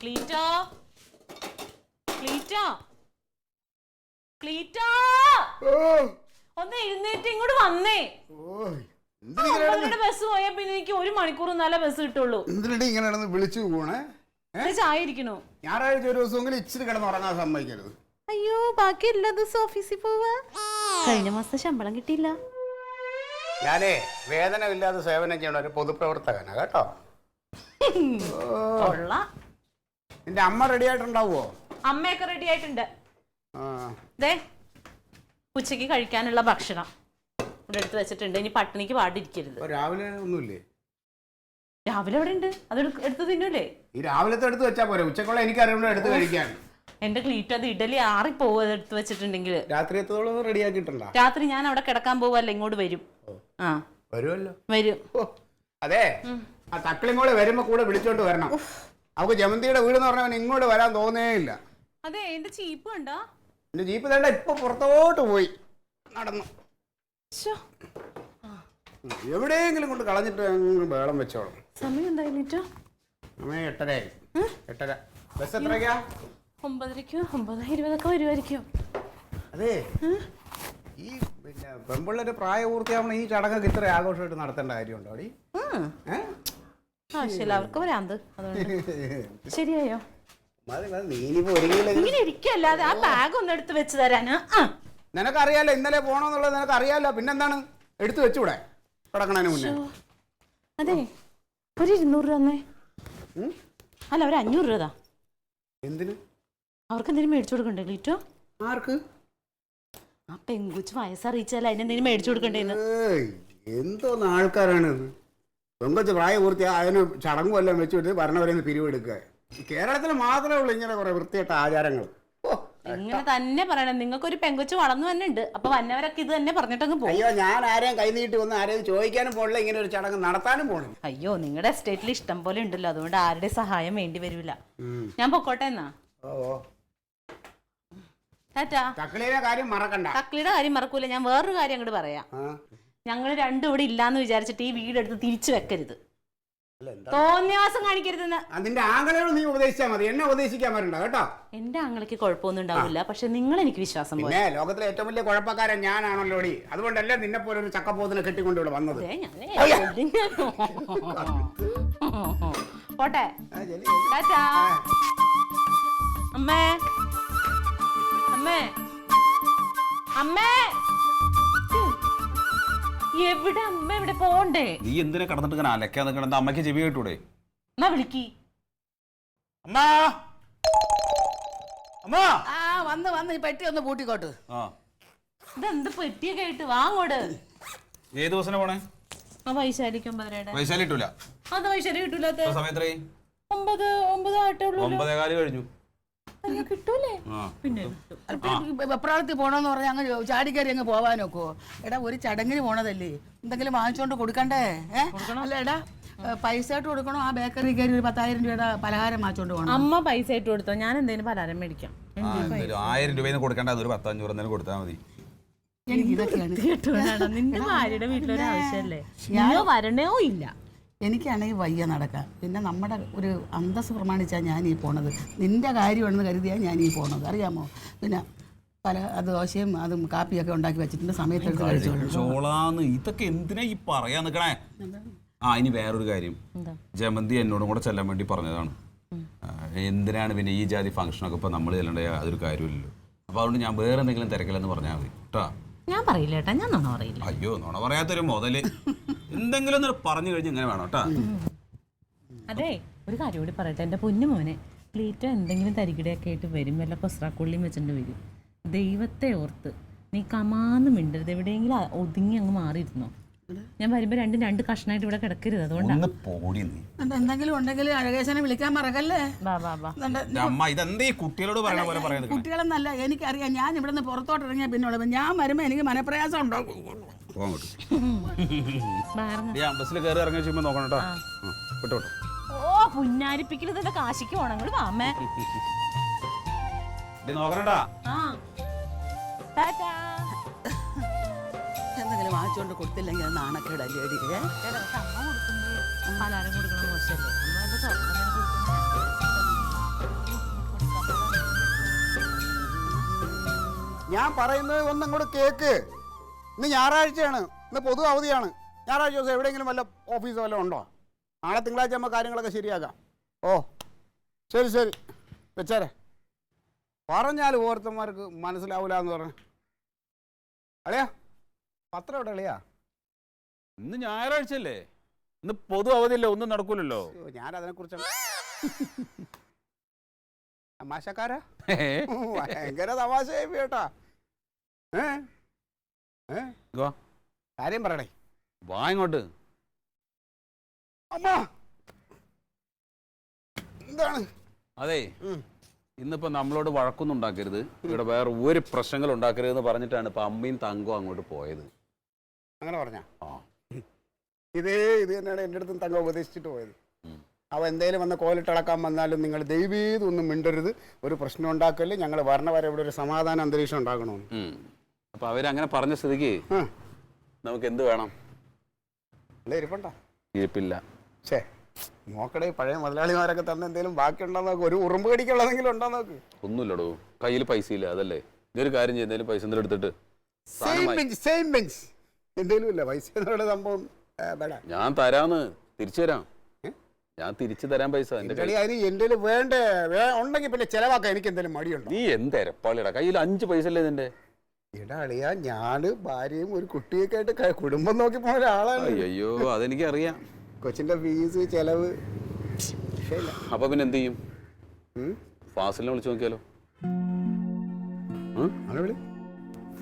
ക്ലീറ്റോ ക്ലീറ്റോ ക്ലീറ്റോ ഒന്ന് എഴുന്നേറ്റ് ഇങ്ങോട്ട് വന്നേ. ബസ് പോയാ പിന്നെ എനിക്ക് 1 മണിക്കൂർ നല്ല ബസ് കിട്ടുള്ളൂ. ഇങ്ങനെ വിളിച്ചു പോണേ ചായ ഇരിക്കണോ? ഞായറാഴ്ച ഒരു ദിവസം ഇച്ചിരി കിടന്നുറങ്ങാൻ സമ്മതിക്കരുത്. അയ്യോ ബാക്കി എല്ലാ ദിവസവും ഓഫീസിൽ പോവാ. കഴിഞ്ഞ മാസം ശമ്പളം കിട്ടിയില്ല. ഞാനേ വേതനമില്ലാതെ സേവനം ചെയ്യണ ഒരു പൊതുപ്രവർത്തകനാ കേട്ടോ. നിന്റെ അമ്മ റെഡി ആയിട്ടുണ്ടാവോ? അമ്മയൊക്കെ റെഡി ആയിട്ടുണ്ട്. ഉച്ചക്ക് കഴിക്കാനുള്ള ഭക്ഷണം ഇവിടെ എടുത്ത് വെച്ചിട്ടുണ്ട്. ഇനി പട്ടിണിക്ക് പാടിരിക്കരുത്. രാവിലെ ഒന്നുമില്ലേ? രാവിലെ അവിടെ ഉണ്ട്, അത് എടുത്ത് തിന്നൂലേ? ഈ രാവിലത്തെ എടുത്ത് വെച്ചാ പോരെ, ഉച്ചക്കുള്ള എനിക്കറിയുമ്പോൾ എടുത്ത് കഴിക്കാൻ. എന്റെ ക്ലീറ്റ് അത് ഇഡലി ആറിപ്പോവും അത് എടുത്ത് വെച്ചിട്ടുണ്ടെങ്കിൽ. രാത്രി എത്തോളം റെഡി ആക്കിയിട്ടുണ്ടോ? രാത്രി ഞാൻ അവിടെ കിടക്കാൻ പോവല്ല, ഇങ്ങോട്ട് വരും. ആ വരുമല്ലോ. വരും. അതെ, ആ തക്കളിമോള് വരുമ്പോ കൂടെ വിളിച്ചോണ്ട് വരണം. അവക്ക് ജമന്തിയുടെ വീട് എന്ന് പറഞ്ഞവൻ ഇങ്ങോട്ട് വരാൻ തോന്നേ ഇല്ല. അതെ, എന്റെ ജീപ്പ് കണ്ടോ? എന്റെ ജീപ്പ് തേണ്ട ഇപ്പൊ പുറത്തോട്ട് പോയി നടന്നു. എവിടെയെങ്കിലും കൊണ്ട് കളഞ്ഞിട്ട് ബേളം വെച്ചോളും. സമയം എന്തായാലും സമയം 8:30. 8:30. ബസ് എത്രയ്ക്കാ? 9:00, 9:20 വരുമായിരിക്കും. അതെ, ഈ പിന്നെ പെമ്പിള്ളേര് പ്രായപൂർത്തിയാവണം ഈ ചടങ്ങൊക്കെ ഇത്ര ആഘോഷമായിട്ട് നടത്തേണ്ട കാര്യമുണ്ടോ? അടി അവർക്ക് വരാന്ത്. ശരിയായോ? ഇങ്ങനെ ഇരിക്കല്ലാതെ ആ ബാഗ് ഒന്ന് എടുത്ത് വെച്ച് തരാന്. നിനക്കറിയാലോ ഇന്നലെ പോണോന്നുള്ളത്, നിനക്കറിയാലോ. പിന്നെന്താണ് എടുത്തു വെച്ചൂടെ കിടക്കണതിന് മുന്നേ? അതെ, ഒരു 200 രൂപ തന്നേ. അല്ല, ഒരു 500 രൂപ. എന്തിന്? അവർക്ക് എന്തെങ്കിലും മേടിച്ചു കൊടുക്കണ്ടേ ക്ലീറ്റോ? ആർക്ക്? ആ പെങ്കുച്ച് വയസ്സറിയിച്ചാൽ അതിനെന്തെങ്കിലും മേടിച്ചു കൊടുക്കണ്ടേന്ന്. എന്തോന്ന് ആൾക്കാരാണിത്. പെങ്കൊച്ച് പ്രായപൂർത്തിയാ അതിന് ചടങ്ങും എല്ലാം വെച്ചു കൊടുത്ത് ഭരണവരെ പിരിവെടുക്കുക. കേരളത്തിൽ മാത്രമേ ഉള്ളൂ ഇങ്ങനെ കുറെ വൃത്തികെട്ട ആചാരങ്ങൾ. ഇങ്ങനെ തന്നെ പറയണം. നിങ്ങൾക്കൊരു പെങ്കൊച്ച് വളർന്നു തന്നെ ഉണ്ട്. അപ്പൊ വന്നവരൊക്കെ ഇത് തന്നെ പറഞ്ഞിട്ടങ്ങ് പോകും. അയ്യോ, ഞാൻ ആരെയും കൈനീട്ടി വന്ന് ആരെയും ചോദിക്കാനും പോണില്ല, ഇങ്ങനെ ഒരു ചടങ്ങ് നടത്താനും പോണില്ല. അയ്യോ, നിങ്ങളുടെ എസ്റ്റേറ്റിൽ ഇഷ്ടം പോലെ ഉണ്ടല്ലോ, അതുകൊണ്ട് ആരുടെ സഹായം വേണ്ടി വരില്ല. ഞാൻ പൊക്കോട്ടെ എന്നാ. തക്കളിയുടെ കാര്യം മറക്കണ്ട. തക്കളിയുടെ കാര്യം മറക്കൂല. ഞാൻ വേറൊരു കാര്യം അങ്ങോട്ട് പറയാം. ഞങ്ങൾ രണ്ടും ഇവിടെ ഇല്ലാന്ന് വിചാരിച്ചിട്ട് ഈ വീടെടുത്ത് തിരിച്ചു വെക്കരുത്. തോന്നിയാസം കാണിക്കരുതെന്ന്. അതിന്റെ ആംഗലയോട് നീ ഉപദേശിച്ചാൽ മതി, എന്നെ ഉപദേശിക്കാൻ വരണ്ട കേട്ടോ. എന്റെ ആംഗലയ്ക്ക് കുഴപ്പമൊന്നും ഉണ്ടാവില്ല, പക്ഷെ നിങ്ങൾ എനിക്ക് വിശ്വാസം പോലെ. ലോകത്തിലെ ഏറ്റവും വലിയ കുഴപ്പക്കാരൻ ഞാനാണല്ലോ. അതുകൊണ്ടല്ലേ നിന്നെ പോലെ ഒരു ചക്കപ്പോത്തിനെ കെട്ടിക്കൊണ്ട് ഇവിടെ വന്നത്. പോട്ടെ. അമ്മേ, അമ്മേ, അമ്മേ. എവിടെ അമ്മ? എവിടെ പോണ്ടേ? നീ എന്തിനാ കടന്നിട്ട് ഇങ്ങനെ അലക്കാ നിൽക്കണ? അമ്മയ്ക്ക് ചെവി കേട്ടൂടെ? എന്നാ വിളിക്കി. അമ്മാ, അമ്മാ. വന്ന് ഈ പെട്ടി ഒന്ന് പൂട്ടിക്കോട്ട്. ഇതെന്ത് പെട്ടിയൊക്കെ ആയിട്ട് വാങ്ങോട്. ഏത് ദിവസം പോണേ? വൈശാലിക്ക് 9:30. വൈശാലി കിട്ടൂല. അത് വൈശാലി കിട്ടൂല. സമയത്രേ? 9 ആയിട്ടുള്ളൂ. 9:15 കഴിഞ്ഞു. കിട്ടൂലേ? പിന്നെ വെപ്രാളത്തിൽ പോണോന്ന് പറഞ്ഞാൽ അങ്ങ് ചാടിക്കറി അങ്ങ് പോവാനൊക്കോ? എടാ, ഒരു ചടങ്ങിന് പോണതല്ലേ, എന്തെങ്കിലും വാങ്ങിച്ചോണ്ട് കൊടുക്കണ്ടേ? അല്ല എടാ, പൈസ ആയിട്ട് കൊടുക്കണോ? ആ ബേക്കറി കയറി ഒരു 10,000 രൂപയുടെ പലഹാരം വാങ്ങിച്ചോണ്ട് പോകണം. അമ്മ പൈസ ഇട്ട് കൊടുത്തോ? ഞാൻ എന്തെങ്കിലും പലഹാരം മേടിക്കാം. 1000 രൂപ കൊടുക്കണ്ട, അതൊരു 500 എന്തെങ്കിലും കൊടുത്താൽ മതി. നിന്റെ ഭാര്യയുടെ വീട്ടിലൊരു ആവശ്യമല്ലേ? വരണോ ഇല്ല. എനിക്കാണെങ്കിൽ വയ്യ നടക്കാം. പിന്നെ നമ്മുടെ ഒരു അന്തസ് പ്രമാണിച്ചാണ് ഞാൻ ഈ പോണത്. നിന്റെ കാര്യമാണെന്ന് കരുതിയാണ് ഞാൻ ഈ പോണത്, അറിയാമോ? പിന്നെ പല ദോശയും അതും കാപ്പിയൊക്കെ ഉണ്ടാക്കി വെച്ചിട്ടുണ്ട്, സമയത്തെടുത്ത് കഴിച്ചോളാം. ഇതൊക്കെ എന്തിനാ ഈ പറയാൻ നിൽക്കണേ? ഇനി വേറൊരു കാര്യം, ജമന്തി എന്നോടും കൂടെ ചെല്ലാൻ വേണ്ടി പറഞ്ഞതാണ്. എന്തിനാണ് പിന്നെ ഈ ജാതി ഫംഗ്ഷനൊക്കെ ഇപ്പൊ നമ്മൾ ചെല്ലണ്ടേ? അതൊരു കാര്യമില്ലല്ലോ. അപ്പൊ അതുകൊണ്ട് ഞാൻ വേറെ എന്തെങ്കിലും തിരക്കില്ലെന്ന് പറഞ്ഞാൽ മതി കേട്ടോ. ഞാൻ പറയില്ല ഏട്ടാ, ഞാൻ നുണ പറയില്ല. അയ്യോ, നുണ പറയാത്തൊരു മുതല്. എന്തെങ്കിലും പറഞ്ഞു കഴിഞ്ഞ് ഇങ്ങനെ വേണം കേട്ടാ. അതെ, ഒരു കാര്യം കൂടി പറയട്ടെ. എന്റെ പൊന്നു മോനെ, ക്ലീറ്റോ എന്തെങ്കിലും തരികിടയൊക്കെ ആയിട്ട് വരും, വല്ല കൊസ്രാക്കുള്ളിയും വെച്ചിട്ട് വരും. ദൈവത്തെ ഓർത്ത് നീ കമാന്ന് മിണ്ടരുത്. എവിടെയെങ്കിലും ഒതുങ്ങി അങ്ങ് മാറിയിരുന്നോ. ഞാൻ വരുമ്പോ രണ്ട് കഷ്ണമായിട്ട് ഇവിടെ കിടക്കരുത്. അതുകൊണ്ടാണ്. എന്തെങ്കിലും ഉണ്ടെങ്കിൽ അഴകേശനെ വിളിക്കാൻ മറക്കല്ലേ. കുട്ടികളെന്നല്ല, എനിക്കറിയാം. ഞാൻ ഇവിടെ നിന്ന് പുറത്തോട്ട് ഇറങ്ങിയ പിന്നെ ഞാൻ വരുമ്പോ എനിക്ക് മനപ്രയാസം ഉണ്ടാകും. ഓ, പുന്നാരിപ്പിക്കരുത്. കാശിക്ക് പോണങ്ങൾ വാമേ. എന്തെങ്കിലും വാങ്ങിച്ചോണ്ട് കൊടുത്തില്ലെങ്കിൽ അത് നാണക്കേടല്ലേ? പലഹാരം കൊടുക്കണം മോശമല്ലേ? ഞാൻ പറയുന്നത് ഒന്നും കൂടെ കേക്ക്. ഇന്ന് ഞായറാഴ്ചയാണ്, ഇന്ന് പൊതു അവധിയാണ്. ഞായറാഴ്ച ദിവസം എവിടെയെങ്കിലും വല്ല ഓഫീസോ വല്ലതും ഉണ്ടോ? നാളെ തിങ്കളാഴ്ച നമ്മൾ കാര്യങ്ങളൊക്കെ ശരിയാക്കാം. ഓ ശരി ശരി വെച്ചേരെ. പറഞ്ഞാൽ ഓരോരുത്തന്മാർക്ക് മനസ്സിലാവില്ല എന്ന് പറഞ്ഞു. അളിയാ പത്രം എവിടെ അളിയാ? ഇന്ന് ഞായറാഴ്ചയല്ലേ, ഇന്ന് പൊതു അവധിയല്ലേ, ഒന്നും നടക്കൂലല്ലോ. ഞാനതിനെക്കുറിച്ചാണ് തമാശക്കാരാ, ഭയങ്കര തമാശയായി കേട്ടാ. കാര്യം പറയണേ. വാ ഇങ്ങോട്ട്. അമ്മ എന്താണ്? അതെ, ഇന്നിപ്പോ നമ്മളോട് വഴക്കൊന്നും ഉണ്ടാക്കരുത്, ഇവിടെ വേറെ ഒരു പ്രശ്നങ്ങൾ ഉണ്ടാക്കരുത് എന്ന് പറഞ്ഞിട്ടാണ് ഇപ്പൊ അമ്മയും തങ്കവും അങ്ങോട്ട് പോയത്. അങ്ങനെ പറഞ്ഞ? ആ, ഇത് തന്നെയാണ് എൻ്റെ അടുത്തും തങ്ക ഉപദേശിച്ചിട്ട് പോയത്. അവ എന്തേലും വന്ന് കോലിട്ടിളക്കാൻ വന്നാലും നിങ്ങൾ ദൈവീതൊന്നും മിണ്ടരുത്, ഒരു പ്രശ്നം ഉണ്ടാക്കല്ലേ, ഞങ്ങൾ വരണ വരെ ഇവിടെ ഒരു സമാധാന അന്തരീക്ഷം ഉണ്ടാക്കണമെന്ന്. അപ്പൊ അവരങ്ങനെ പറഞ്ഞ സ്ഥിതിക്ക് നമുക്ക് എന്ത് വേണം? അല്ലേ ഇരിപ്പണ്ട? ഇരിപ്പില്ല. ഛേ നോക്കടേ, പഴയ മുതലാളിമാരൊക്കെ തന്നെ എന്തെങ്കിലും ബാക്കി ഉണ്ടോ നോക്ക്, ഒരു ഉറുമ്പ് കടിക്കുള്ളതെങ്കിലും ഉണ്ടോ നോക്ക്. ഒന്നുമില്ലടോ, കയ്യിൽ പൈസ ഇല്ല, അതല്ലേ. ഇതൊരു കാര്യം ചെയ്യുന്നതിലും പൈസ എന്തെങ്കിലും എടുത്തിട്ട് സെയിം ബെഞ്ച് എന്തേലും ഇല്ല പൈസ എന്നുള്ള സംഭവം ഞാൻ തരാന്ന്, തിരിച്ചു തരാം. ഞാൻ തിരിച്ചു തരാൻ പൈസ. അതിന് എന്റെ വേണ്ടേ ഉണ്ടെങ്കിൽ പിന്നെ ചെലവാക്കാൻ എനിക്ക് എന്തെങ്കിലും മടിയുണ്ടോ? നീ എന്തെരപ്പാളിടാ, കയ്യിൽ 5 പൈസ അല്ലേ നിന്റെ? എടാ അളിയാ, ഞാന് ഭാര്യയും ഒരു കുട്ടിയൊക്കെ ആയിട്ട് കുടുംബം നോക്കി പോയ ഒരാളാണ്. അയ്യോ അതെനിക്ക് അറിയാം. കൊച്ചിന്റെ ഫീസ് ചെലവ്. അപ്പൊ പിന്നെ എന്ത് ചെയ്യും? ഫാസിലിനെ വിളിച്ചു നോക്കിയാലോ?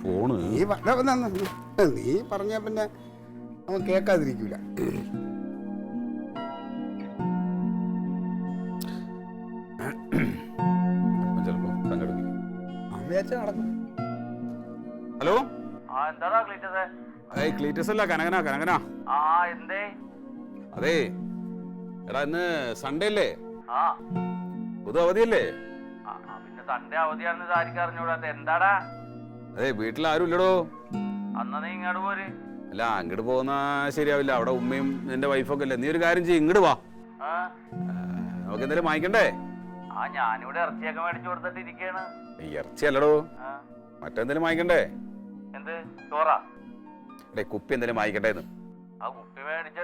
ഫോണ് നീ പറഞ്ഞ പിന്നെ അവൻ കേക്കാതിരിക്കൂല. ചിലപ്പോ നടക്കും. ഹലോ, എന്താടാ ക്ലീറ്റസേ? ക്ലീറ്റസ് അല്ല, കനകനാ. അതെ എടാ, ഇന്ന് സൺഡേ അല്ലേ? പൊതു അവധിയല്ലേ? പിന്നെ സൺഡേ അവധിയാണെന്ന് ആർക്കും അറിഞ്ഞൂടാത്ത എന്താടാ? അതെ, വീട്ടിൽ ആരും ഇല്ലടോ. അന്ന് നീ ഇങ്ങോട്ട് പോര്. അല്ല, അങ്ങോട്ട് പോകുന്ന ശരിയാവില്ല, അവിടെ ഉമ്മയും നിന്റെ വൈഫൊക്കെ അല്ലേ. നീ ഒരു കാര്യം ചെയ്യും, ഇങ്ങോട്ട് വാ, നമുക്ക് എന്തെങ്കിലും വാങ്ങിക്കണ്ടേ? ഞാനിവിടെ ഇറച്ചിയൊക്കെ മേടിച്ചു കൊടുത്തിട്ട് ഇരിക്കാണ്. ഇറച്ചി അല്ലടോ, മറ്റെന്തെങ്കിലും വാങ്ങിക്കണ്ടേ? എന്ത് ചോറാ? കുപ്പി എന്തെങ്കിലും വാങ്ങിക്കട്ടെ. ആ കുപ്പി മേടിച്ച്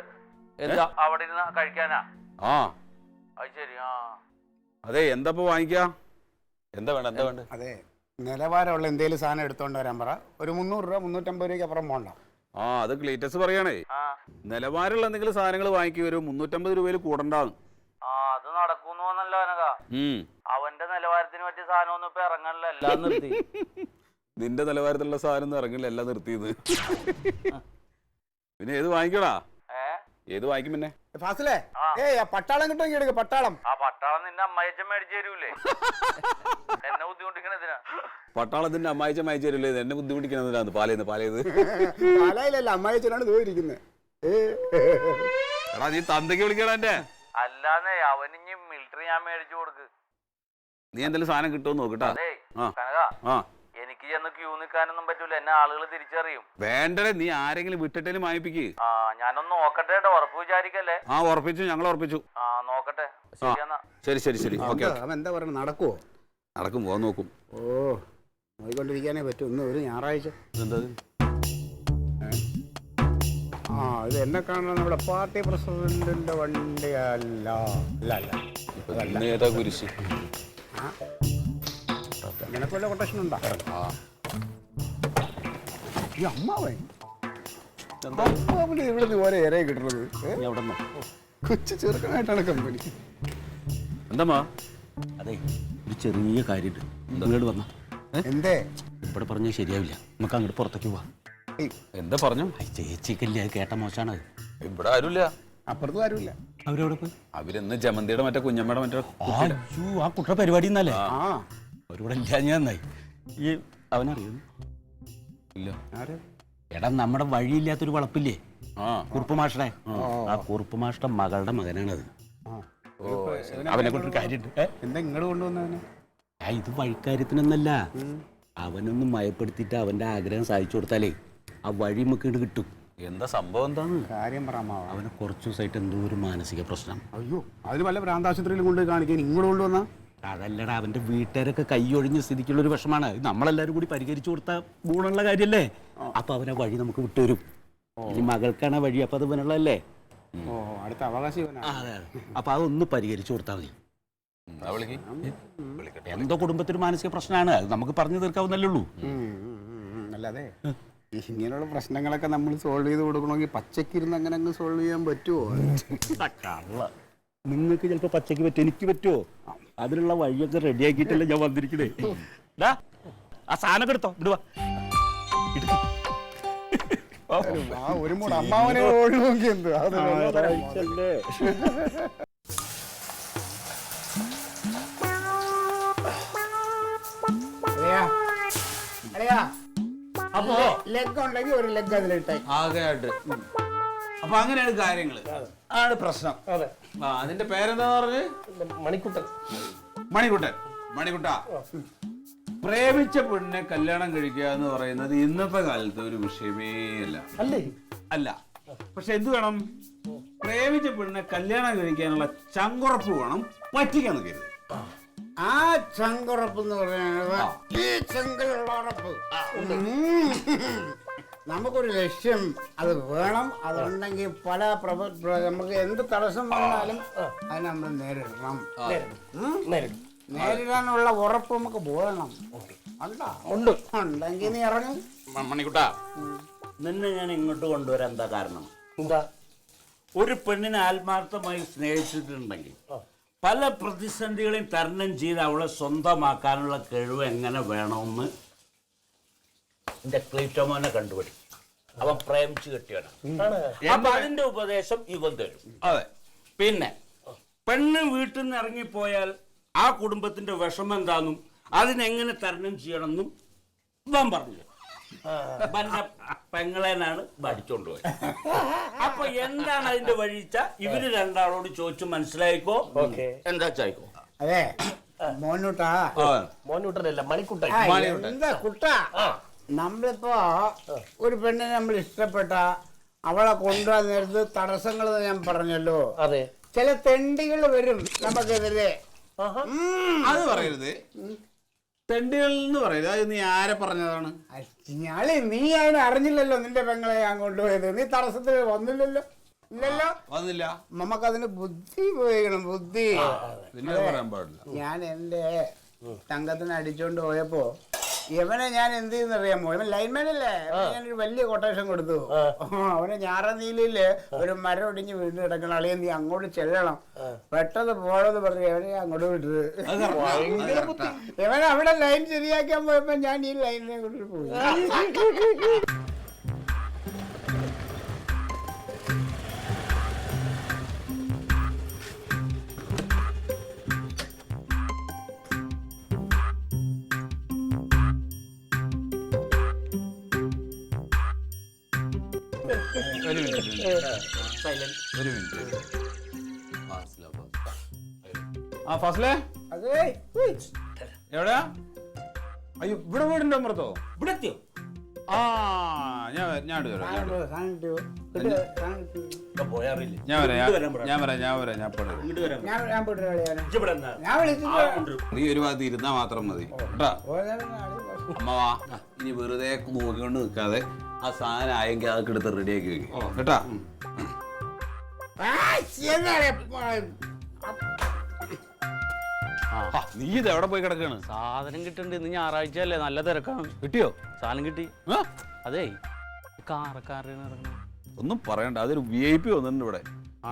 അവിടെ ഇരുന്ന് കഴിക്കാനാ? ആ അത് ശരി. അതെ, എന്താ വാങ്ങിക്കാ? എന്താ വേണ്ട? അതെ, നിലവാരമുള്ള എന്തെങ്കിലും സാധനം എടുത്തോണ്ട് വരാൻ പറ. ഒരു 300 രൂപ 350 രൂപയ്ക്ക് അപ്പുറം പോണ്ട. അത് ക്ലീറ്റസ് പറയണേ, നിലവാരമുള്ള എന്തെങ്കിലും സാധനങ്ങൾ വാങ്ങിക്കും, ഒരു 350 രൂപയിൽ കൂടണ്ടാവും. അത് നടക്കൂന്ന് തോന്നല്ലോ അനക. അവന്റെ നിലവാരത്തിന് പറ്റിയ സാധനം ഒന്നും ഇപ്പൊ ഇറങ്ങാനില്ല, എല്ലാം നിർത്തി. നിന്റെ നിലവാരത്തിലുള്ള സാധനം ഇറങ്ങില്ല, എല്ലാം നിർത്തിയത്. പിന്നെ ഏത് വാങ്ങിക്കടാ? ഏത് വാങ്ങിക്കും പിന്നെ? ഫാസിലേ, പട്ടാളം കിട്ടുമെങ്കിൽ എടുക്ക. പട്ടാളം നിന്റെ അമ്മായിച്ചൻ മേടിച്ചു തരൂലേ? എന്നെ ബുദ്ധിമുട്ടിക്കണതിനാ? പട്ടാളത്തിന്റെ അമ്മായിച്ചൻ അയച്ചു തരൂലേ? എന്നെ ബുദ്ധിമുട്ടിക്കണതിനാണ്. പാലേന്ന് പാലായിലല്ല, അമ്മായിച്ചനാണ് ചോദിച്ചിരിക്കുന്നത്. എടാ, നീ തന്തയ്ക്ക് വിളിക്കണ എന്റെ? അല്ലാന്നേ, അവനിഞ്ഞ് മിലിറ്ററി ഞാൻ മേടിച്ചു കൊടുക്ക്. നീ എന്തെങ്കിലും സാധനം കിട്ടുമെന്ന് നോക്കട്ടാ. കനക, എനിക്ക് ചെന്ന് ക്യൂ നിൽക്കാനൊന്നും പറ്റൂല, എന്നെ ആളുകൾ തിരിച്ചറിയും. വേണ്ടേ, നീ ആരെങ്കിലും വിട്ടിട്ടേലും വാങ്ങിപ്പിക്ക്. ഞാനൊന്ന് നോക്കട്ടെ കേട്ടോ, ഉറപ്പ് വിചാരിക്കല്ലേ? ഉറപ്പിച്ചു, ഞങ്ങൾ ഉറപ്പിച്ചു. നോക്കട്ടെ. ശരി. ഓക്കെ. അവൻ എന്താ പറയണ, നടക്കുവോ? നടക്കും, പോകാൻ നോക്കും. നോയിക്കൊണ്ടിരിക്കാനേ പറ്റും. ഇന്ന് ഒരു ഞായറാഴ്ച. ഇത് എന്നെ കാണാൻ നമ്മുടെ പാർട്ടി പ്രസിഡന്റിന്റെ വണ്ടി അല്ല. കുരിശ് നിനക്ക് വല്ല കൊട്ടേഷൻ ഉണ്ടാ? ഈ അമ്മാവൻ ഇവിടെ നിന്ന് ഓരോ ഇരയെ കിട്ടുന്നത് കൊച്ചു ചെറുക്കനായിട്ടാണ് കമ്പനി. എന്താ? അതെ, ഒരു ചെറിയ കാര്യമുണ്ട്. ഇങ്ങോട്ട് വന്ന എന്തേ? ഇവിടെ പറഞ്ഞാൽ ശരിയാവില്ല, നമുക്ക് അങ്ങോട്ട് പുറത്തേക്ക് പോവാം. എന്താ പറഞ്ഞു? ചേച്ചിക്കല്ലേ, അത് കേട്ട മോശമാണ്. ഇവിടെ ആരുമില്ല, അപ്പുറത്തും ആരുമില്ല. അവരെവിടെ പോയി? അവരിന്ന് ജമന്തിയുടെ മറ്റേ കുഞ്ഞമ്മയുടെ മറ്റേ ആ കുട്ട പരിപാടി എന്നല്ലേ? അവരിവിടെ ഇല്ല. ഞാൻ നന്നായി. ഈ അവനറിയുന്നു ഇല്ല. എടാ, നമ്മുടെ വഴിയില്ലാത്തൊരു വളപ്പില്ലേ, കുറുപ്പ് മാഷ്ടേ, ആ കുറുപ്പ് മാഷ്ട മകളുടെ മകനാണത്. അവനെ കൊണ്ടൊരു കാര്യമുണ്ട്. എന്താ ഇങ്ങോട്ട് കൊണ്ടുവന്നവനെ? ഇത് വഴിക്കാര്യത്തിനൊന്നല്ല, അവനൊന്ന് മയപ്പെടുത്തിയിട്ട് അവന്റെ ആഗ്രഹം സാധിച്ചു കൊടുത്താലേ ആ വഴി നമുക്ക് ഇങ്ങോട്ട് കിട്ടും. എന്താ സംഭവം? എന്താണ് കാര്യം പറയാമോ? അവന് കുറച്ച് ദിവസമായിട്ട് എന്തോ ഒരു മാനസിക പ്രശ്നം. അയ്യോ, അതിന് വല്ല ഭ്രാന്താശുപത്രിയിൽ കൊണ്ടുപോയി കാണിക്കാൻ ഇങ്ങോട്ട് കൊണ്ടുവന്നാ? അതല്ലടാ, അവന്റെ വീട്ടുകാരൊക്കെ കൈയൊഴിഞ്ഞ സ്ഥിതിക്കുള്ള ഒരു വിഷമാണ്. നമ്മളെല്ലാരും കൂടി പരിഹരിച്ചു കൊടുത്താൽ ഗുണമുള്ള കാര്യല്ലേ? അപ്പൊ അവനെ വഴി നമുക്ക് വിട്ടുവരും. ഈ മകൾക്കാണ് ആ വഴി, അപ്പൊ അത് ഇവനുള്ളതല്ലേ? അടുത്ത അവകാശം അതെ. അപ്പൊ അതൊന്ന് പരിഹരിച്ചു കൊടുത്താൽ മതി. എന്തോ കുടുംബത്തിന് മാനസിക പ്രശ്നമാണ്, അത് നമുക്ക് പറഞ്ഞു തീർക്കാവുന്നല്ലേ ഉള്ളൂ. അല്ലാതെ ഇങ്ങനെയുള്ള പ്രശ്നങ്ങളൊക്കെ നമ്മൾ സോൾവ് ചെയ്ത് കൊടുക്കണമെങ്കിൽ പച്ചക്കിരുന്ന് അങ്ങനെ അങ്ങ് സോൾവ് ചെയ്യാൻ പറ്റുമോ? നിങ്ങൾക്ക് ചിലപ്പോ പച്ചക്ക് പറ്റും, എനിക്ക് പറ്റുമോ? അതിനുള്ള വഴിയൊക്കെ റെഡിയാക്കിയിട്ടല്ലേ ഞാൻ വന്നിരിക്കണേ. ആ സാധനം എടുത്തോ, ഇടുവാ. ഒരു മൂട് അമ്മാവനെ ഒഴിവാക്കി എന്ത് അപ്പോ ലെഗ് ഉണ്ടെങ്കിൽ ഒരു ലെഗ് അതിലിട്ടേ ആകെയായിട്ട്. അപ്പൊ അങ്ങനെയാണ് കാര്യങ്ങള്. ആണ് പ്രശ്നം. അതെ. അതിന്റെ പേരെന്താന്ന് പറഞ്ഞ്? മണിക്കുട്ടൻ. മണിക്കുട്ട, പ്രേമിച്ച പെണ്ണിനെ കല്യാണം കഴിക്കുക എന്ന് പറയുന്നത് ഇന്നത്തെ കാലത്ത് ഒരു വിഷയമേ അല്ല. പക്ഷെ എന്ത് വേണം? പ്രേമിച്ച പെണ്ണിനെ കല്യാണം കഴിക്കാനുള്ള ചങ്കുറപ്പ് വേണം, പറ്റിക്കാൻ നിൽക്കരുത്. ആ ചങ്കുറപ്പ് എന്ന് പറയുന്നത് ഈ ചെങ്കിലുള്ള ഉറപ്പ്. നമുക്കൊരു ലക്ഷ്യം അത് വേണം. അതുണ്ടെങ്കിൽ പല നമുക്ക് എന്ത് തടസ്സം വന്നാലും അത് നമ്മൾ നേരിടണം. നേരിടാനുള്ള ഉറപ്പ് നമുക്ക് വേണം. ഉണ്ടെങ്കിൽ നീ ഇറങ്ങും. മണിക്കുട്ട, നിന്നെ ഞാൻ ഇങ്ങോട്ട് കൊണ്ടുവരാൻ എന്താ കാരണം? എന്താ? ഒരു പെണ്ണിനെ ആത്മാർത്ഥമായി സ്നേഹിച്ചിട്ടുണ്ടെങ്കിൽ പല പ്രതിസന്ധികളെയും തരണം ചെയ്ത് അവളെ സ്വന്തമാക്കാനുള്ള കഴിവ് എങ്ങനെ വേണമെന്ന് എന്റെ ക്ലീറ്റോമോനെ കണ്ടുപിടി. അവൻ പ്രേമിച്ച് കെട്ടിയാണ്. അപ്പൊ അതിന്റെ ഉപദേശം ഇവൻ തരും. അതെ. പിന്നെ പെണ്ണ് വീട്ടിൽ നിന്ന് ഇറങ്ങിപ്പോയാൽ ആ കുടുംബത്തിന്റെ വിഷമം എന്താന്നും അതിനെങ്ങനെ തരണം ചെയ്യണമെന്നും ഇവൻ പറഞ്ഞു. പെങ്ങളേനാണ് പഠിച്ചോണ്ടുപോയത്. അപ്പൊ എന്താണ് അതിന്റെ വഴിച്ച ഇവര് രണ്ടാളോട് ചോദിച്ചു മനസ്സിലായിക്കോ, എന്താ ചായിക്കോ. അതെ മോനൂട്ടനല്ല മണിക്കുട്ടൻ. എന്താ കുട്ട, നമ്മളിപ്പോ ഒരു പെണ്ണിനെ നമ്മൾ ഇഷ്ടപ്പെട്ട അവളെ കൊണ്ടുവരാൻ നേരത്ത് തടസ്സങ്ങൾ ഞാൻ പറഞ്ഞല്ലോ. അതെ, ചില തെണ്ടികൾ വരും നമുക്കെതിരെ. അത് പറയരുത്, തെണ്ടികൾ എന്ന് പറയരുത്. അത് നീ ആരെ പറഞ്ഞതാണ്? നീ അതിനെ അറിഞ്ഞില്ലല്ലോ. നിന്റെ പെങ്ങളെ ഞാൻ കൊണ്ടുപോയത് നീ തടസ്സത്തിൽ വന്നില്ലല്ലോ. വന്നില്ല. നമുക്കതിന് ബുദ്ധി ഉപയോഗിക്കണം. ബുദ്ധി പറയാൻ പാടില്ല. ഞാൻ എന്റെ തങ്കത്തിന് അടിച്ചോണ്ട് പോയപ്പോ ഇവനെ ഞാൻ എന്ത് ചെയ്യുന്നറിയാമോ? ഇവൻ ലൈൻമാനല്ലേ, ഞാനൊരു വലിയ കൊട്ടേഷൻ കൊടുത്തു. അവനെ ഞാറനീലില് ഒരു മരം ഒടിഞ്ഞ് വീണ് കിടക്കണം. അളിയെ നീ അങ്ങോട്ട് ചെല്ലണം, പെട്ടെന്ന് പോണെന്ന് പറഞ്ഞു അവനെ അങ്ങോട്ട് വിട്ടത്. ഇവൻ അവിടെ ലൈൻ ശരിയാക്കാൻ പോയപ്പോ ഞാൻ ഈ ലൈനിനെ കൊണ്ട് പോയി. ഒരു മിനിറ്റ്. ആ ഫസലേ, എവിടെയാ? അയ്യോ, ഇവിടെ വീടിന്റെ അമ്പുറത്തോ? ഇവിടെ എത്തിയോ? ആ, ഞാൻ നീ ഒരു ഭാഗത്ത് ഇരുന്നാ മാത്രം മതി കേട്ടാ. അമ്മവാ, ഇനി വെറുതെ നോക്കിക്കൊണ്ട് നിൽക്കാതെ ആ സാധനം ആയെങ്കിൽ അതൊക്കെ എടുത്ത് റെഡിയാക്കി വെക്കും കേട്ടാ. നീ ഇത് എവിടെ പോയി കിടക്കാണ്? സാധനം കിട്ടണ്ട്. ഇന്ന് ഞായറാഴ്ച അല്ലേ, നല്ല തിരക്കാണ്. കിട്ടിയോ? സാധനം കിട്ടി. അതേ കാറക്കാരുടെ ഒന്നും പറയണ്ട, അതൊരു VIP വന്നിട്ടുണ്ട് ഇവിടെ.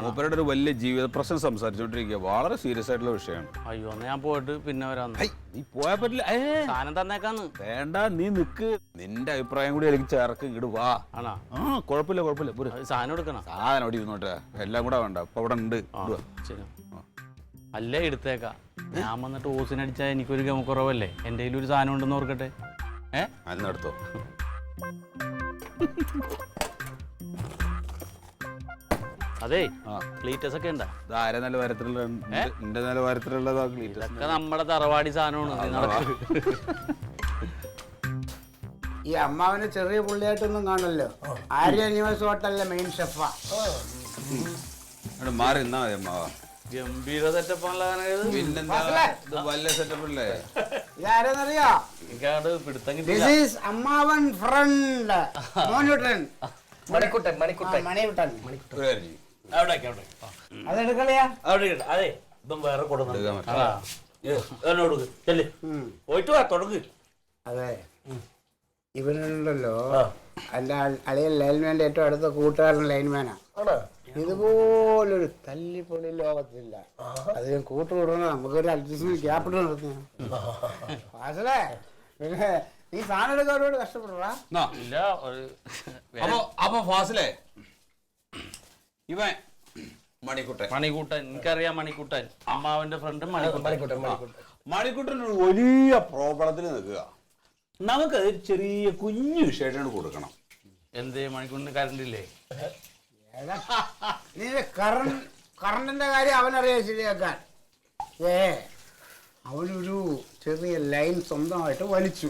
മൂപ്പരുടെ ഒരു വലിയ ജീവിത പ്രശ്നം സംസാരിച്ചോണ്ടിരിക്കുക. വളരെ സീരിയസ് ആയിട്ടുള്ള വിഷയമാണ്. അയ്യോ, എന്നാ ഞാൻ പോയിട്ട് പിന്നെ വരാന്ന്. നീ പോയാ പറ്റില്ല. സാധനം തന്നേക്കാന്ന്. വേണ്ട, നീ നിക്ക്. നിന്റെ അഭിപ്രായം കൂടി എനിക്ക് ചേർക്ക് ഇങ്ങോട്ട് വാ. ആണോ? കുഴപ്പമില്ല. സാധനം എടുക്കണം. സാധനം അവിടെ ഇരുന്നോട്ടെ, എല്ലാം കൂടെ വേണ്ട. അപ്പൊ അവിടെ ഉണ്ട്. ശരി, അല്ലേ എടുത്തേക്കാം. ഞാൻ വന്നിട്ട് ഓസിനടിച്ചാൽ എനിക്കൊരു ഗമക്കുറവല്ലേ. എൻ്റെ കയ്യിൽ ഒരു സാധനം ഉണ്ടെന്ന് ഓർക്കട്ടെ. അതിനടുത്തോ? അതെ, ക്ലീറ്റസ് ഒക്കെ ഉണ്ടാ? ആരെ നിലവാരത്തിലുള്ള എന്റെ നിലവാരത്തിലുള്ളതാ ക്ലീറ്റസ്. ഇതൊക്കെ നമ്മുടെ തറവാടി സാധനമാണ്. ഈ അമ്മാവന് ചെറിയ പുള്ളിയായിട്ടൊന്നും കാണല്ലോ. ആര്യ ന്യൂസ് ഹോട്ടലിലെ മെയിൻ ഷെഫാ. മാറി നിന്നാ മതി അമ്മാവ. ഗംഭീര സെറ്റപ്പാണല്ലോ കനക. പിന്നെന്താ ഇത് വല്ല സെറ്റപ്പല്ലേ? ഇതാരെന്നറിയോ? എനിക്കത് പിടുത്തം ദിസ് കിട്ടില്ല. ഈസ് അമ്മാവൻ ഫ്രണ്ട് മോനുട്ടൻ മണിക്കുട്ടൻ മണിക്കുട്ടൻ മണിക്കുട്ടൻ. ഒരു കാര്യം ചെയ്യ്. അവിടെ അതെടുക്കളയാ? അവിടെ അതെ ഇപ്പം വേറെ കൊടുക്കണം. കൊടുക്ക് ചെല്ല് പോയിട്ട് വാ തുടങ്ങ്. അതെ, ഇവനുണ്ടല്ലോ അല്ല അളിയൻ ലൈൻമാൻ്റെ ഏറ്റവും അടുത്ത കൂട്ടുകാരൻ ലൈൻമാനാ. ഇതുപോലൊരു തല്ലിപ്പൊളി ലോകത്തില്ല. അത് ഞാൻ കൂട്ടുകൂടണം, നമുക്കൊരു അഡ്ജസ്റ്റ്മെന്റ് ക്യാപിറ്റൽ നടത്തുന്നേ. പിന്നെ നീ സാധനം എടുക്കാൻ ഒരുപാട് കഷ്ടപ്പെടാ. എന്നാ, ഇല്ല ഒരു അപ്പൊ ഫാസിലേ, ഇവൻ മണിക്കുട്ടൻ. മണിക്കൂട്ടൻ എനിക്കറിയാം. മണിക്കൂട്ടൻ അമ്മാവന്റെ ഫ്രണ്ട് മണിക്കൂട്ടൻ. മണിക്കുട്ടൻ ഒരു വലിയ പ്രോബ്ലത്തിൽ നിൽക്കുക. നമുക്കത് ചെറിയ കുഞ്ഞു വിഷയമായിട്ടാണ് കൊടുക്കണം. എന്തേ മണിക്കൂട്ടിന് കറണ്ട് ഇല്ലേ? നീ കറണ്ടിന്റെ കാര്യം അവനറിയാം ശരിയാക്കാൻ. അവനൊരു ചെറിയ ലൈൻ സ്വന്തമായിട്ട് വലിച്ചു,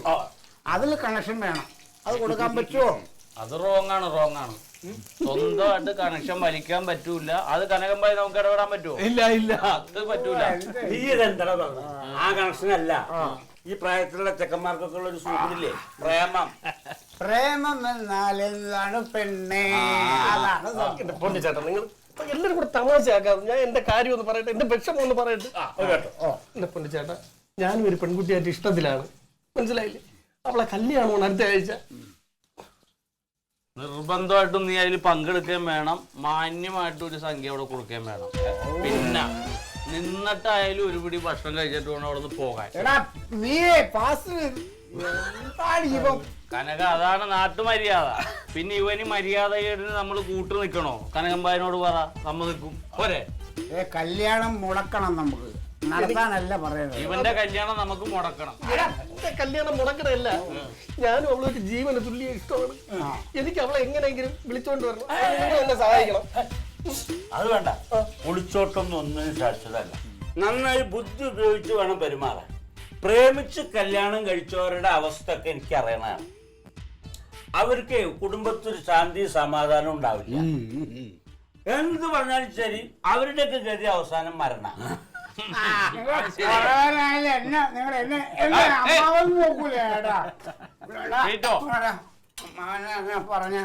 അതിൽ കണക്ഷൻ വേണം. അത് കൊടുക്കാൻ പറ്റുമോ? അത് റോങ് ആണ്. സ്വന്തമായിട്ട് കണക്ഷൻ വലിക്കാൻ പറ്റൂല. അത് കനകമ്പായി നമുക്ക് ഇടപെടാൻ പറ്റുമോ? ഇല്ല ഇല്ല, അത് പറ്റൂല. നീ ഇതെന്താ പറഞ്ഞത്? ആ കണക്ഷൻ അല്ല, ഈ പ്രായത്തിലുള്ള ചെക്കന്മാർക്കൊക്കെ ഉള്ള ഒരു സൂചനയില്ലേ പ്രേമം. പ്രേമം എന്നാൽ എന്താണ് പെണ്ണേ? അതാണ് സത്യം. എന്റെ പൊന്നിച്ചേട്ടാ, നിങ്ങൾ എല്ലാരും കൂടെ തമാശയാക്കാതെ ഞാൻ എന്റെ കാര്യം ഒന്ന് പറയട്ടെ, എന്റെ വിഷമം ഒന്ന് പറയട്ടെ. എന്റെ പൊന്നിച്ചേട്ടാ, ഞാനും ഒരു പെൺകുട്ടിയായിട്ട് ഇഷ്ടത്തിലാണ്, മനസ്സിലായില്ലേ? അവളെ കല്യാണമാണ് അടുത്ത ആഴ്ച. നിർബന്ധമായിട്ടും നീ അതിൽ പങ്കെടുക്കുകയും വേണം. മാന്യമായിട്ട് ഒരു സംഖ്യ അവിടെ കൊടുക്കുകയും വേണം. പിന്നെ നിന്നിട്ടായാലും ഒരു പിടി ഭക്ഷണം കഴിച്ചിട്ട് വേണം അവിടെ നിന്ന് പോകാൻ. എടാ നീ പാസ് കനക അതാണ് നാട്ടുമര്യാദ. പിന്നെ ഇവന് മര്യാദകേടിന് നമ്മൾ കൂട്ടു നിൽക്കണോ? കനകമ്പായനോട് പറ, സമ്മതിക്കും പോരെ? കല്യാണം മുടക്കണം, നമുക്ക് നടത്താനല്ല പറയുന്നത്. ഇവന്റെ കല്യാണം നമുക്ക് മുടക്കണം. എന്റെ കല്യാണം മുടക്കണല്ല, ഞാനും അവളൊരു ജീവന് തുല്യ ഇഷ്ടമാണ്. എനിക്ക് അവളെ എങ്ങനെയെങ്കിലും വിളിച്ചോണ്ട് വരണം, നിങ്ങൾ എന്നെ സഹായിക്കണം. അത് വേണ്ട, ഒളിച്ചോട്ടൊന്നും ഒന്നിനും സാക്ഷ്യതല്ല. നന്നായി ബുദ്ധി ഉപയോഗിച്ച് വേണം പെരുമാറാൻ. പ്രേമിച്ച് കല്യാണം കഴിച്ചവരുടെ അവസ്ഥ ഒക്കെ എനിക്ക് അറിയണതാണ്. അവർക്ക് കുടുംബത്തിൽ ശാന്തി സമാധാനം ഉണ്ടാവില്ല. എന്ത് പറഞ്ഞാലും ശരി, അവരുടെയൊക്കെ ഗതി അവസാനം മരണം. പറഞ്ഞ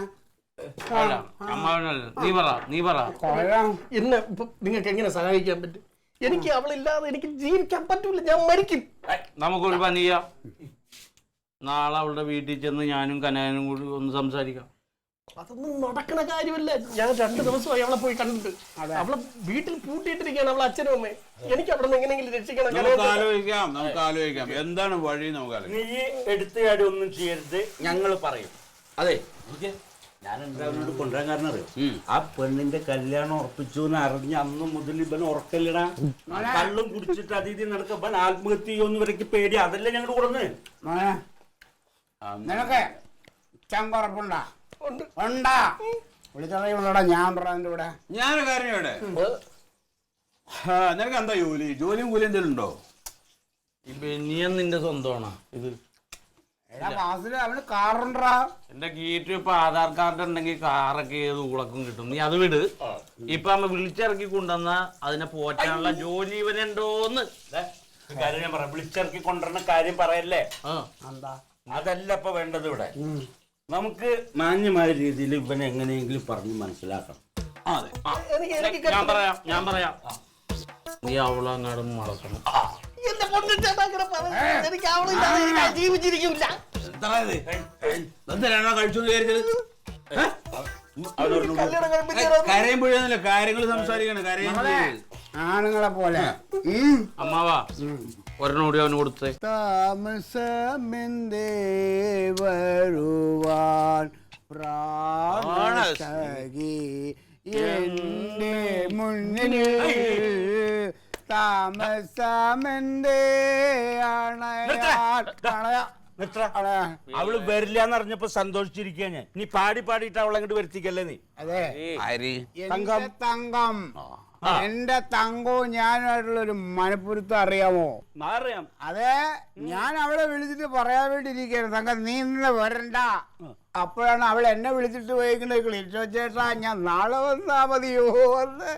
അമ്മാവനല്ല, നീ പറ. എന്നെ ഇപ്പൊ നിങ്ങൾക്ക് എങ്ങനെ സഹായിക്കാൻ പറ്റും? എനിക്ക് അവളില്ലാതെ എനിക്ക് ജീവിക്കാൻ പറ്റൂല, ഞാൻ മരിക്കും. നമുക്കൊരു പണി ചെയ്യാം. നാളെ അവളുടെ വീട്ടിൽ ചെന്ന് ഞാനും കനകനും കൂടി ഒന്ന് സംസാരിക്കാം. അതൊന്നും നടക്കണ കാര്യമല്ല. ഞാൻ 2 ദിവസമായി അവളെ പോയി കണ്ടിട്ട്. അവളെ വീട്ടിൽ പൂട്ടിയിട്ടിരിക്കുകയാണ്, അവളെ അച്ഛനും അമ്മയും. എനിക്ക് അവിടെ നിന്ന് എങ്ങനെയെങ്കിലും രക്ഷിക്കണം. നമുക്ക് ആലോചിക്കാം എന്താണ് വഴി. നമുക്ക് നീ എടുത്തുകാടി ഒന്നും ചെയ്യരുത്, ഞങ്ങൾ പറയും. അതെ, ഞാൻ എന്താ അവനോട് കൊണ്ടുവരാൻ കാരണം അറിയോ? ആ പെണ്ണിന്റെ കല്യാണം ഉറപ്പിച്ചു എന്ന് അറിഞ്ഞ അന്ന് മുതൽ ഇവൻ ഉറക്കല്ലടാ. കള്ളും കുടിച്ചിട്ട് അതീതി നടക്കുക. ഇവൻ ആത്മഹത്യ ചെയ്യുമെന്ന് ഇവരക്ക് പേടി. അതല്ലേ ഞങ്ങൾ കൊടുന്ന്. നിനക്ക് ചമ്പറപ്പുണ്ടാ? ഉണ്ടാ? വിളിച്ചറിയുള്ളടാ ഞാൻ പറഞ്ഞ കൂടെ. ഞാനൊരു കാര്യം ഇവിടെ, നിനക്ക് എന്താ ജോലിയും കൂലിയും എന്തെങ്കിലും ഉണ്ടോ? ഈ ബനിയൻ നിന്റെ സ്വന്തമാണോ ഇത്? അവന് കാറുണ്ടാ? എന്റെ കീറ്റ് ഇപ്പൊ ആധാർ കാർഡ് ഉണ്ടെങ്കിൽ കാറൊക്കെ ഏത് ഊളക്കും കിട്ടും. നീ അത് വിട്. ഇപ്പൊ നമ്മ വിളിച്ചിറക്കി കൊണ്ടുവന്ന അതിനെ പോറ്റാനുള്ള ജോലി ഇവനുണ്ടോന്ന് കാര്യം ഞാൻ പറയാം. വിളിച്ചിറക്കി കൊണ്ടുവരുന്ന കാര്യം പറയല്ലേ. എന്താ അതല്ല ഇപ്പൊ വേണ്ടത് ഇവിടെ. നമുക്ക് മാന്യമായ രീതിയിൽ ഇവനെ എങ്ങനെയെങ്കിലും പറഞ്ഞ് മനസ്സിലാക്കണം. ഞാൻ പറയാം നീ അവളങ്ങാടും മറക്കണം. എന്റെ പൊന്നിച്ചേട്ടാ അങ്ങനെ പറയരുത്. എനിക്ക് അവളില്ലാതെ എനിക്ക് ജീവിച്ചിരിക്കില്ല. കല്യാണം കഴിപ്പിച്ച് കരയുമ്പോഴല്ല കാര്യങ്ങൾ സംസാരിക്കണം. ആണുങ്ങളെ പോലെ അമ്മാവാ ഒരെണ്ണോടി അവന് കൊടുത്തേ. താമസമെന്തേ വരുവാൻ പ്രാണസഖി എന്റെ മുന്നിൽ താമസമെന്തേ അവള് വരില്ല എന്ന് അറിഞ്ഞപ്പോ സന്തോഷിച്ചിരിക്കുക ഞാൻ. നീ പാടിയിട്ട് അവളെ അങ്ങോട്ട് വരുത്തിക്കല്ലേ നീ. അതെ, എന്റെ തങ്കം, എന്റെ തങ്കവും ഞാനായിട്ടുള്ളൊരു മനപ്പുരുത്തം അറിയാമോ? അറിയാം. അതെ, ഞാൻ അവളെ വിളിച്ചിട്ട് പറയാൻ വേണ്ടി ഇരിക്കുകയാണ്. തങ്കം നീ ഇന്ന് വരണ്ട, അപ്പോഴാണ് അവൾ എന്നെ വിളിച്ചിട്ട് പോയിക്കുന്നത്, ക്ലിറ്റോ ചേട്ടാ ഞാൻ നാളെ വന്നാ മതിയോ എന്ന്.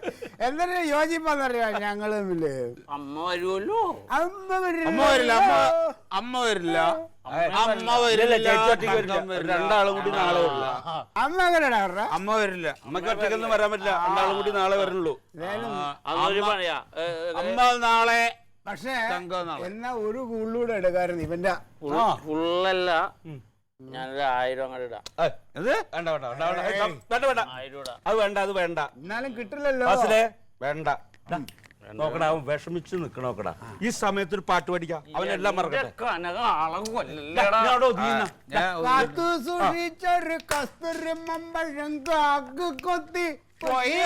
എന്തൊരു യോജിപ്പാന്നറിയാ ഞങ്ങൾ തമ്മില്. അമ്മ വരുമല്ലോ. അമ്മ വരില്ല. അമ്മ വരില്ല. അമ്മ വരില്ല. രണ്ടാളും കൂടി നാളെ വരില്ല. അമ്മ എങ്ങനെയാ പറഞ്ഞ? അമ്മ വരില്ല. അമ്മക്ക് ഒറ്റക്കൊന്നും വരാൻ പറ്റില്ല. രണ്ടാളും കൂടി നാളെ വരുള്ളൂ. അതൊരു പണിയാ. അമ്മ നാളെ. പക്ഷേ എന്നാ ഒരു കൂടുതലൂടെ എടുക്കാറുണ്ട് ഇവന്റെ. ഫുള്ളല്ല, ഞാനൊരു 1000 അങ്ങോട്ട് ഇടാം. വേണ്ട അത് വേണ്ട, അത് വേണ്ട. എന്നാലും കിട്ടില്ലല്ലോ. വേണ്ട. നോക്കടാ, അവൻ വിഷമിച്ച് നിക്കണോക്കടാ. ഈ സമയത്ത് ഒരു പാട്ട് പഠിക്കാം. അവനെല്ലാം മറക്കട്ടെ. കാത്തു സൂക്ഷിച്ചൊരു കസ്തൂരി മമ്പഴം കാക്ക് കൊത്തി പോയി.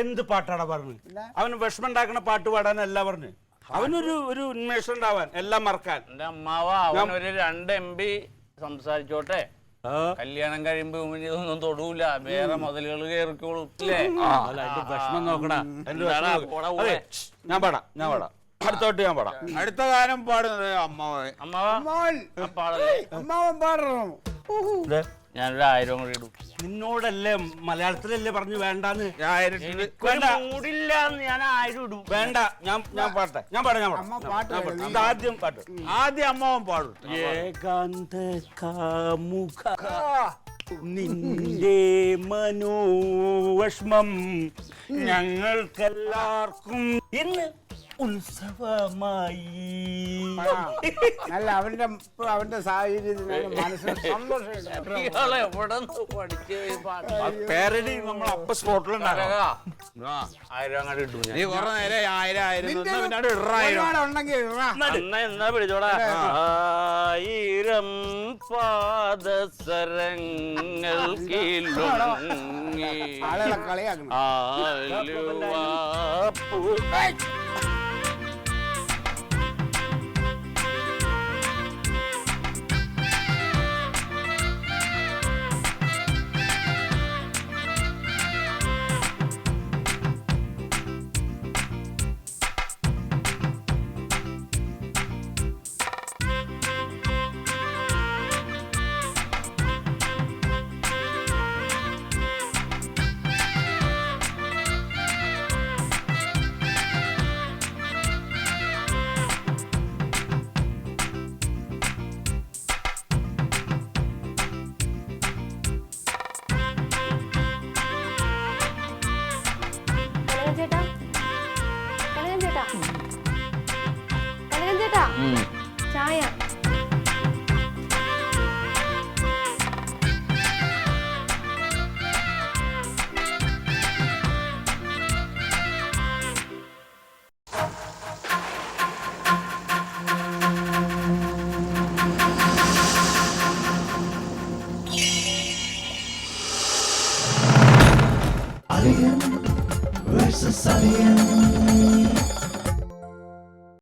എന്ത് പാട്ടാടാ പറഞ്ഞു? അവന് വിഷമം ഉണ്ടാക്കണ പാട്ട് പാടാനല്ല പറഞ്ഞു. അവനൊരു ഉന്മേഷം ഉണ്ടാവാൻ, എല്ലാം മറക്കാൻ. എന്റെ അമ്മാവ അവനൊരു 2 MB സംസാരിച്ചോട്ടെ. കല്യാണം കഴിയുമ്പോ ഇതൊന്നും തൊടൂല, വേറെ മുതലുകൾ കേറിക്കോളും. വിഷമം നോക്കടാ. ഞാൻ പാടാം. അടുത്തോട്ട് ഞാൻ പാടാം. അടുത്ത ഗാനം പാടുന്നത് അമ്മാവൻ പാടണം. ഞാനൊരു 1000 കൂടി ഇടും. നിന്നോടല്ലേ മലയാളത്തിലല്ലേ പറഞ്ഞു വേണ്ടാന്ന്. മൂടില്ല, ഞാൻ 1000 ഇടും. വേണ്ട, ഞാൻ പാട്ടെ. ഞാൻ പാടാം. ആദ്യം പാട്ട്. ആദ്യം അമ്മാവൻ പാടും. ഏകാന്ത കാമുക നിന്റെ മനോവിഷമം ഞങ്ങൾക്കെല്ലാവർക്കും ഇന്ന് ഉത്സവമായി. അല്ല അവന്റെ സാഹചര്യത്തിന് മനസ്സിന് സന്തോഷം. പേരടി നമ്മൾ അപ്പ സ്പോട്ടിലുണ്ടാകാം. 1000 അങ്ങോട്ട് ഇട്ടു. നീ കുറെ നേരം 1000 ഉണ്ടെങ്കിൽ എന്നാ പിടിച്ചോടാ. 1000 പാദസരങ്ങൾ ആളുകളെ കളിയാക്കണം. ചായ. Alien versus Alien.